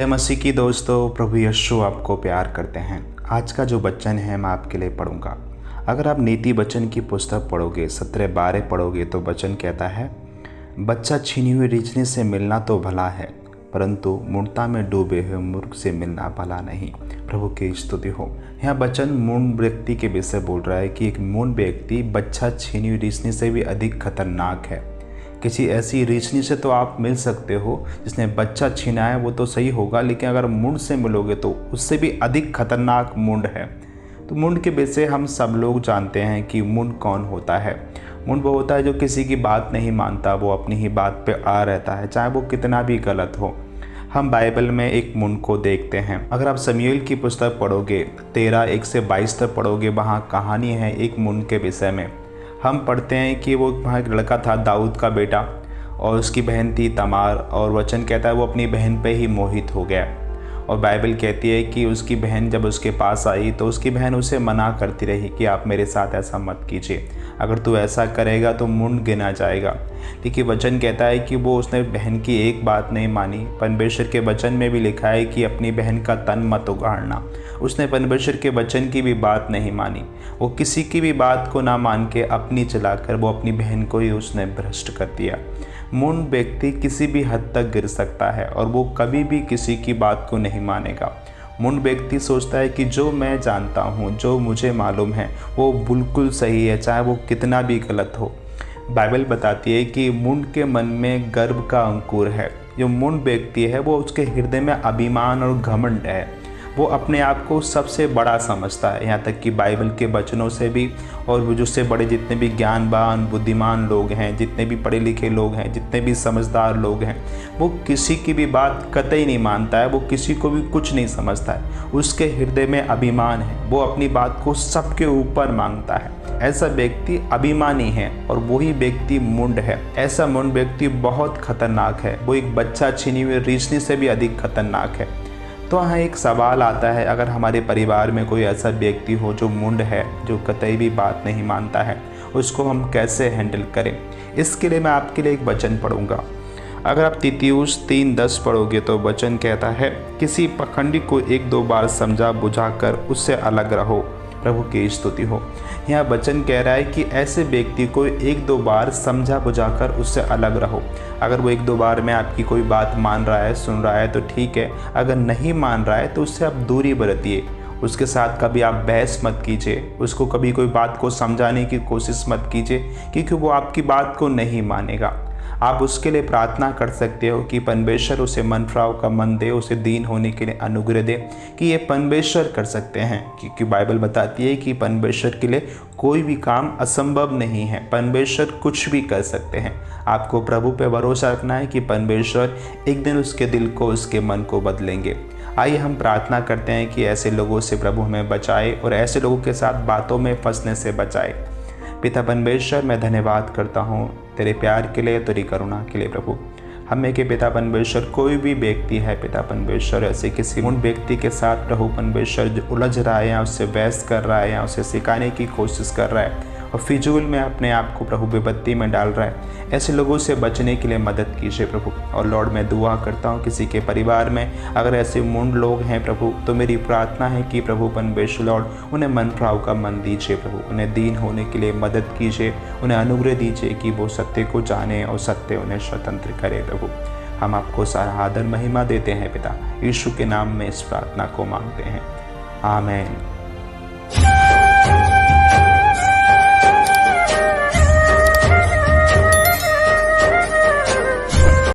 जय मसीह की दोस्तों, प्रभु यीशु आपको प्यार करते हैं। आज का जो वचन है मैं आपके लिए पढ़ूंगा। अगर आप नीति वचन की पुस्तक पढ़ोगे 17:12 पढ़ोगे तो वचन कहता है, बच्चा छीनी हुई रीछनी से मिलना तो भला है, परंतु मूढ़ता में डूबे हुए मूर्ख से मिलना भला नहीं। प्रभु की स्तुति हो। यहाँ वचन मूढ़ व्यक्ति के विषय बोल रहा है कि एक मूढ़ व्यक्ति बच्चा छीनी हुई रीछनी से भी अधिक खतरनाक है। किसी ऐसी रीछनी से तो आप मिल सकते हो जिसने बच्चा छीना है, वो तो सही होगा, लेकिन अगर मूढ़ से मिलोगे तो उससे भी अधिक खतरनाक मूढ़ है। तो मूढ़ के विषय हम सब लोग जानते हैं कि मूढ़ कौन होता है। मूढ़ वो होता है जो किसी की बात नहीं मानता, वो अपनी ही बात पे आ रहता है, चाहे वो कितना भी गलत हो। हम बाइबल में एक मूढ़ को देखते हैं। अगर आप शमूएल की पुस्तक पढ़ोगे 13:1-22 तक पढ़ोगे, वहाँ कहानी है एक मूढ़ के विषय में। हम पढ़ते हैं कि वो वहाँ एक लड़का था, दाऊद का बेटा, और उसकी बहन थी तमार, और वचन कहता है वो अपनी बहन पे ही मोहित हो गया। और बाइबल कहती है कि उसकी बहन जब उसके पास आई तो उसकी बहन उसे मना करती रही कि आप मेरे साथ ऐसा मत कीजिए, अगर तू ऐसा करेगा तो मूढ़ गिना जाएगा। लेकिन वचन कहता है कि वो उसने बहन की एक बात नहीं मानी। परमेश्वर के वचन में भी लिखा है कि अपनी बहन का तन मत उगाड़ना। उसने परमेश्वर के वचन की भी बात नहीं मानी। वो किसी की भी बात को ना मान के अपनी चलाकर वो अपनी बहन को ही उसने भ्रष्ट कर दिया। मूढ़ व्यक्ति किसी भी हद तक गिर सकता है और वो कभी भी किसी की बात को नहीं मानेगा। मूढ़ व्यक्ति सोचता है कि जो मैं जानता हूँ, जो मुझे मालूम है, वो बिल्कुल सही है, चाहे वो कितना भी गलत हो। बाइबल बताती है कि मूढ़ के मन में गर्व का अंकुर है। जो मूढ़ व्यक्ति है वो उसके हृदय में अभिमान और घमंड है। वो अपने आप को सबसे बड़ा समझता है। यहाँ तक कि बाइबल के वचनों से भी, और वो उससे बड़े जितने भी ज्ञानवान बुद्धिमान लोग हैं, जितने भी पढ़े लिखे लोग हैं, जितने भी समझदार लोग हैं, वो किसी की भी बात कतई नहीं मानता है। वो किसी को भी कुछ नहीं समझता है। उसके हृदय में अभिमान है। वो अपनी बात को सबके ऊपर मांगता है। ऐसा व्यक्ति अभिमानी है और वही व्यक्ति मूढ़ है। ऐसा मूढ़ व्यक्ति बहुत खतरनाक है। वो एक बच्चा छीनी हुई रीछनी से भी अधिक खतरनाक है। तो यहाँ एक सवाल आता है, अगर हमारे परिवार में कोई ऐसा व्यक्ति हो जो मूढ़ है, जो कतई भी बात नहीं मानता है, उसको हम कैसे हैंडल करें? इसके लिए मैं आपके लिए एक वचन पढ़ूंगा। अगर आप तीतुस 3:10 पढ़ोगे तो वचन कहता है, किसी पखंडी को 1-2 बार समझा बुझाकर उससे अलग रहो। प्रभु की स्तुति हो। यहाँ वचन कह रहा है कि ऐसे व्यक्ति को 1-2 बार समझा बुझाकर उससे अलग रहो। अगर वो 1-2 बार में आपकी कोई बात मान रहा है, सुन रहा है तो ठीक है। अगर नहीं मान रहा है तो उससे आप दूरी बरतिए। उसके साथ कभी आप बहस मत कीजिए। उसको कभी कोई बात को समझाने की कोशिश मत कीजिए, क्योंकि वो आपकी बात को नहीं मानेगा। आप उसके लिए प्रार्थना कर सकते हो कि परमेश्वर उसे मनफ्राव का मन दे, उसे दीन होने के लिए अनुग्रह दे, कि ये परमेश्वर कर सकते हैं। क्योंकि बाइबल बताती है कि परमेश्वर के लिए कोई भी काम असंभव नहीं है। परमेश्वर कुछ भी कर सकते हैं। आपको प्रभु पे भरोसा रखना है कि परमेश्वर एक दिन उसके दिल को, उसके मन को बदलेंगे। आइए हम प्रार्थना करते हैं कि ऐसे लोगों से प्रभु हमें बचाए और ऐसे लोगों के साथ बातों में फंसने से बचाए। पिता परमेश्वर, मैं धन्यवाद करता हूँ तेरे प्यार के लिए, तेरी करुणा के लिए। प्रभु हमें के पिता परमेश्वर, कोई भी व्यक्ति है पिता परमेश्वर, ऐसे किसी मूढ़ व्यक्ति के साथ प्रभु परमेश्वर जो उलझ रहा है या उससे बहस कर रहा है या उसे सिखाने की कोशिश कर रहा है और फिजूल में अपने आप को प्रभु विपत्ति में डाल रहा है, ऐसे लोगों से बचने के लिए मदद कीजिए प्रभु। और लॉर्ड, मैं दुआ करता हूँ किसी के परिवार में अगर ऐसे मूढ़ लोग हैं प्रभु, तो मेरी प्रार्थना है कि प्रभु परमेश्वर लॉर्ड उन्हें मनफ्राव का मन दीजिए प्रभु। उन्हें दीन होने के लिए मदद कीजिए, उन्हें अनुग्रह दीजिए कि वो सत्य को जाने और सत्य उन्हें स्वतंत्र करे प्रभु। हम आपको सारा आदर महिमा देते हैं पिता, यीशु के नाम में इस प्रार्थना को मांगते हैं, आमीन।